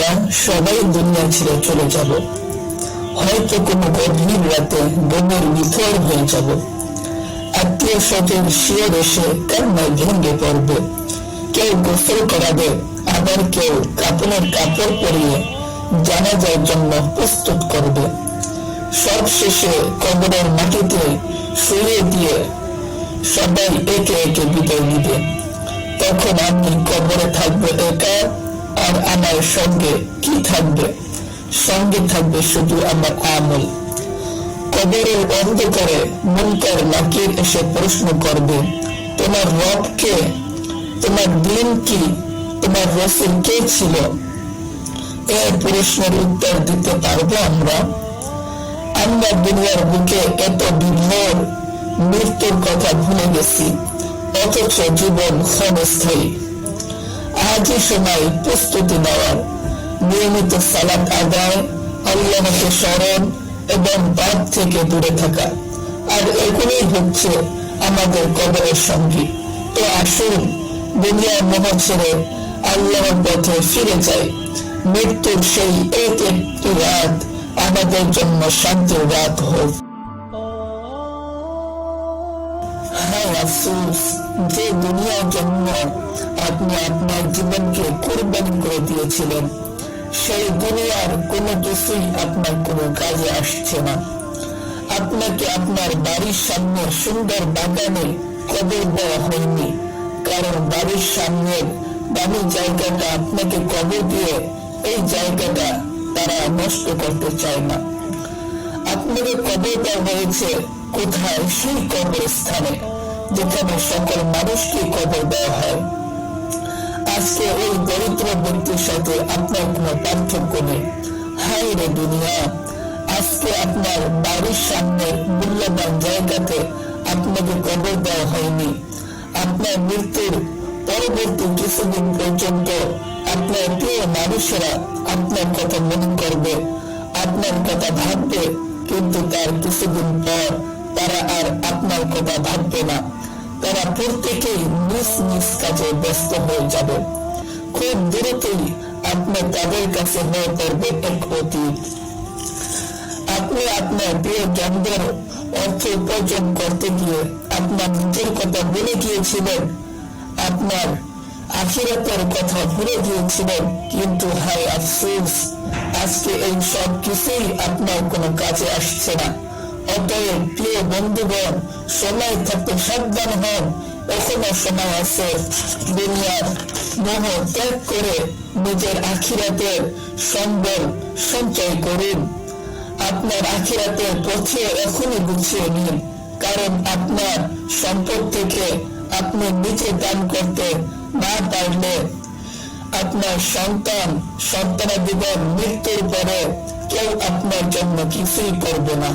আমরা সবাই দুনিয়া ছেড়ে চলে যাব। হয়তো কোনো গভীর রাতে বোনের বিফল হয়ে যাব। আত্মীয় স্বজন শিওর এসে কান্নায় ভেঙে পড়বে। কেউ গোসল করাবে, আবার কেউ কাপড়ের কাপড় পরিয়ে জানাজার জন্য প্রস্তুত করবে। সব শেষে কবরের মাটিতে শুইয়ে দিয়ে সবাই একে একে বিদায় দিবে। তখন আমি কবরে থাকবো একা, আর আমার সঙ্গে কি থাকবে? সঙ্গে থাকবে শুধু আমার আমল। কবরের অন্ধকারে মুনকার নাকির এসে প্রশ্ন করবে, তোমার রব কে? তোমার দিন কি? তোমার রাসূল কে ছিল? এই প্রশ্নের উত্তর দিতে পারবো আমরা? আমরা দুনিয়ার বুকে এত বিভোর, মৃত্যুর কথা ভুলে গেছি, অথচ জীবন ক্ষণস্থায়ী। আজই সময় প্রস্তুতি নেওয়ার, নিয়মিত সালাত আদায়, আল্লাহকে স্মরণ এবং পাপ থেকে দূরে থাকা। আর এগুলোই হচ্ছে আমাদের কবরের সঙ্গী। তো আসুন দুনিয়ার মোহ ছেড়ে আল্লাহর পথে ফিরে যাই। মৃত্যুর সেই এক একটি রাত আমাদের জন্য শান্তির রাত হোক। হায় আফসোস, যে দুনিয়ার জন্য আপনি আপনার জীবনকে কুরবানি করে দিয়েছিলেন, সেই দুনিয়ার কোনো কিছুই আপনার কোনো কাজে আসছে না। আপনাকে আপনার বাড়ির সামনে সুন্দর বাগানে কবর দেওয়া হয়নি, কারণ বাড়ির সামনের দামি জায়গাটা আপনাকে কবর দিয়ে এই জায়গাটা তারা নষ্ট করতে চায় না। আপনাকে কবর দেওয়া হয়েছে কোথায়? সেই কবরস্থানে যেখানে সকল মানুষকে কবর দেওয়া হয়। আজকে ওই দরিদ্র ব্যক্তির সাথে আপনার কোনো পার্থক্য নেই। হায় রে দুনিয়া, আজকে আপনার বাড়ির সামনের মূল্যবান জায়গাতে আপনাকে কবর দেওয়া হয়নি। আপনার মৃত্যুর পরবর্তী কিছুদিন পর্যন্ত আপনার প্রিয় মানুষেরা আপনার কথা মনে করবে, আপনার কথা ভাববে, কিন্তু তার কিছুদিন পর তারা আর আপনার কথা ভাববে না। তারা প্রত্যেকেই নিজ নিজ কাজে ব্যস্ত হয়ে যাবে। খুব দ্রুতই আপনার তাদের কাছে হয়ে পড়বে এক অতীত। আপনি আপনার প্রিয় জনদের অর্থ উপার্জন করতে গিয়ে আপনার নিজের কথা ভুলে গিয়েছিলেন, আপনার আখিরাতের কথা ভুলে গিয়েছিলেন। কিন্তু হায় আফসোস, আজকে এই সব কিছুই আপনার কোনো কাজে আসছে না। অতএব প্রিয় বন্ধুগণ, সময় থাকতে সাবধান হন, এখনো সময় আছে। দুনিয়ার মোহ ত্যাগ করে নিজের আখিরাতের সম্বল সঞ্চয় করুন। আপনার আখিরাতের পথে এখনই গুছিয়ে নিন, কারণ আপনার সম্পদ থেকে আপনি নিজে দান করতে না পারলে আপনার সন্তানাদিগণ মৃত্যুর পরে কেউ আপনার জন্য কিছুই করবে না।